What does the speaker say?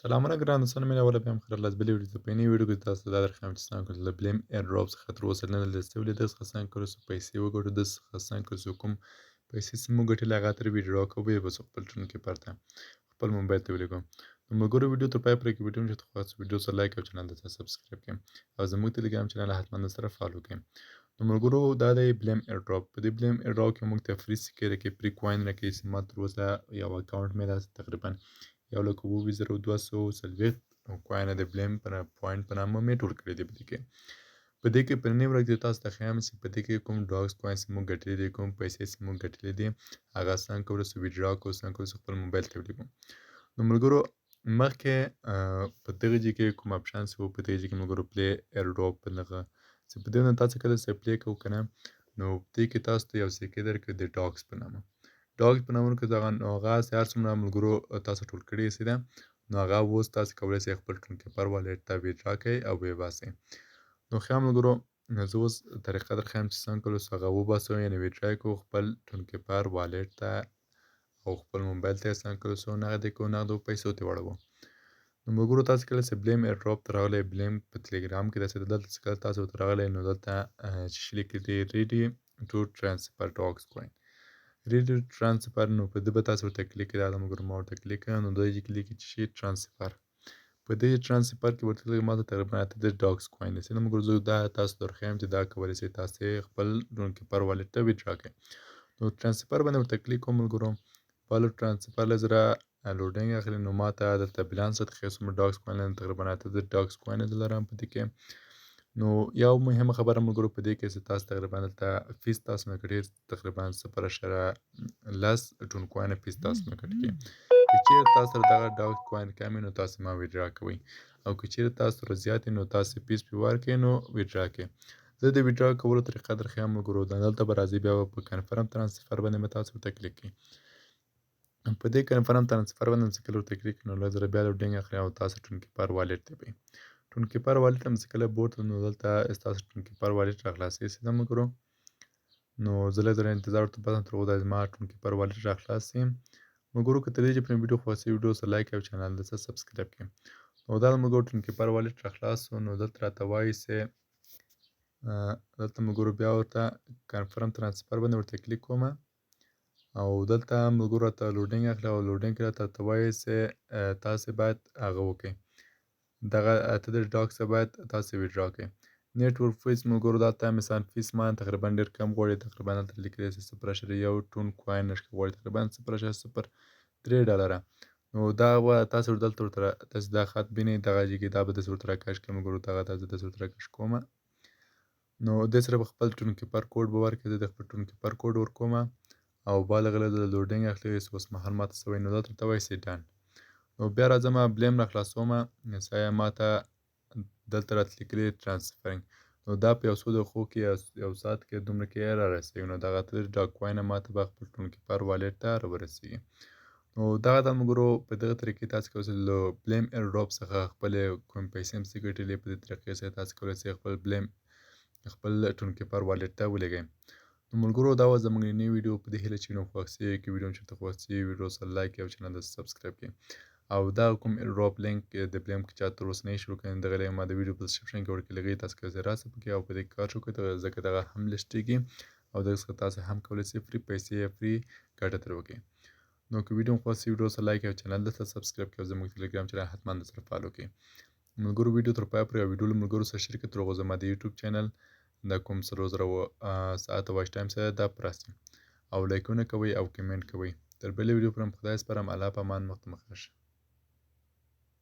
سلامونه ګران دوستانو مینه ولا بیا هم خیر لاس بلې وړي ته په یوې ویډیو کې تاسو ته دا درښیم چې څنګه له بلیم ایر ډراپ څخه تر اوسه نه لسته ولې داس څنګه کړو چې پیسې وګټو داس څنګه کړو چې کوم پیسې چې موږ ګټلې هغه تر ویډیو کوو به خپل ټون کې پرته خپل موبایل ته ولګو نو موږ ویډیو تر پای پورې کې ویډیو چې تاسو ویډیو سره لایک او چینل ته سبسکرایب کړئ او زموږ ټلګرام چینل حتما سره فالو کړئ نو ملګرو دا د بلیم ایر ډراپ په دې بلیم ایر ډراپ کې موږ ته فری سکه راکې فری کوین راکې چې ما تر اوسه یو اکاونټ مې داسې تقریبا 1,22,240 کوین د بلیم په پوینټ په نامه مې ټول کړی دی په دې کې په نننۍ ورځ کې تاسو ته ښیم چې په دې کې کوم ډاګز کوین چې موږ ګټلي دي کوم پیسې چې موږ ګټلي دي هغه څنګه کولی شو ویډرا کړو څنګه کولی شو خپل موبایل ته ولیږو نو ملګرو مخکې په دغه ځای کې کوم اپشن چې و په دې ځای کې ملګرو پلی ایر ډراپ په دغه چې په دې نه تاسو کله چې پلی کوو که نه نو په دې کې تاسو ته یو څه درکړي د ډاګز په نامه ډاګز په نامه کې دغه هغه چې هر څومره ملګرو تاسو ټول کړي یې ده نو هغه اوس تاسو کولی شئ خپل ټون کیپر والټ ته ویډرا کړئ او ویې باسئ نو ښه ملګرو زه اوس طریقه درښیم چې څنګه کولی شو هغه وباسو یعنې ویډرا یې کړو خپل ټون کیپر والټ ته او خپل موبایل ته یې څنګه کولی شو نغد یې کړو نغدو پیسو ته یې واړوو نو ملګرو تاسو کله چې بلیم ایر ډراپ ته راغلی بلیم په ټلګرام کې داسې دلته چې کله تاسو ورته راغلی نو دلته چې لیکلي دي ریډي ټو ټرانسفر ډاګز کوین ریډي ټرانسفر نو په دې به تاسو ورته کلیک کړئ دا ملګرو ما ورته کلیک کړه نو دې کې لیکي چې ټرانسفر په دې ټرانسفر کې ورته لږ ماته تقریبا 8 ډاګز کوین دي نو ملګرو زه دا تاسو ته درښیم چې دا کولی شئ تاسې خپل ټون کیپر والټ ته ویډرا کړئ نو ټرانسفر باندې ورته کلیک کوم ملګرو والټ ټرانسفر له زره لوډینګ اخلي نو ماته دلته بیلانس راته ښیي څومره ډاګز کوین لرم تقریبا 8 ډاګز کوین زه لرم په دې کې نو یو مهمه خبره ملګرو په دې کې چې تاسو تقریبا دلته فیس تاسو نه کټي تقریبا 0.10 ټون کوین فیس تاسو نه کټي که چیرې تاسو سره دغه ډاګز کوین کم نو تاسو ما ویډرا کوئ او که چیرې تاسو سره زیات نو تاسو فیس پې ورکړئ نو ویډرا کړئ زه د ویډرا کولو طریقه درښیم ملګرو دلته به راځئ بیا به په کنفرم ترانسفر باندې به تاسو ورته کلیک کړئ په دې کنفرم ترانسفر باندې چې کله ورته کلیک نو لږ زره بیا لوډینګ اخلي او تاسو ټون کیپر والټ ته وي ټون کیپر والټ هم چې کله بوت نو دلته ستاسو ټون کیپر والټ راخلاصي سي دا ملګرو نو زه لږ زره انتظار ورته باسم تر هغو دا زما ټون کیپر والټ راخلاص سي ملګرو که تر دې چې په ویډیو خوښي ویډیو سره لایک او چینل ته سبسکرایب کړئ نو دا ملګرو ټون کیپر والټ راخلاص سو نو دلته راته وایي چې دلته ملګرو بیا ورته کنفرم ترانسفر باندې ورته کلیک کوم او دلته ملګرو راته لوډینګ اخلي او لوډینګ کې راته وایي چې تاسې باید هغه وکړئ دغه 8 ډاګز باید تاسې ویډرا کړئ نیټ ورک فیس ملګرو دلته مثلا فیس ما تقریبا ډېر کم غواړي تقریبا دلته لیکلی چې 0.1 ټون کوین غواړي تقریبا 0.03 ډالره نو دا به تاسو دلته ورته تاسو دا خط وینئ دغه ځای کې دا به داسې ورته راکش کړئ ملګرو دغه تاسو داسې ورته راکش کومه نو دې سره به خپل ټون کیپر کوډ به ورکړئ زه د خپل ټون کیپر کوډ ورکوم او بالغ له لوډینګ اخلي چې اوس مهال ماته سوی نو دلته ورته وایي چې ډن نو بیا راځم بلیم راخلاصوم چې ماته دلته راته لیکلي ټرانسفرینګ نو دا په یو څو دقیقو کې یو ساعت کې دومره کې رارسېږي نو دغه 8 ډاګ کوین ماته به خپل ټون کیپر والټ ته راورسېږي نو دغه د ملګرو په دغه طریقې تاسو کولی شئ له بلیم ایر ډراپ څخه خپلې کوم پیسې هم چې ګټلې په دې طریقې سره تاسو کولی شئ خپل ټون کیپر والټ ته ولګئ نو ملګرو دا وه زموږ نننۍ ویډیو په دې هیله چې ویډیو خوښ سوې که ویډیو مو چېرته خوښ سوې ویډیو سره لایک او چینل ته سبسکرایب کړئ او دا کوم ایر ډراپ لینک د بلیم که چا تر اوسه نه یې شروع کړی دغه ما د ویډیو په ډسکرپشن کې ورکړي لګوي تاسو کولی شئ راسه پکې او په دې کار وکړئ ځکه دغه هم لیسټېږي او دغه څخه تاسو هم کولی شئ فری پیسې یا فری ګټه ترې وکړئ نو که ویډیو مو خوښ سوي ویډیو سره لایک او چینل ته سبسکرایب کړئ او زموږ ټلګرام چینل حتما درسره فالو کړئ ملګرو ویډیو تر پایه پورې او ویډیو له ملګرو سره شریکه تر هغو زما د یوټیوب چینل دا کوم 0 ساعته واچ ټایم سره دا پراسته او لایکونه کوئ او کمنټ کوئ تر بلې ویډیو پورې خدای سپارم الله په امان مخ ته مخ شه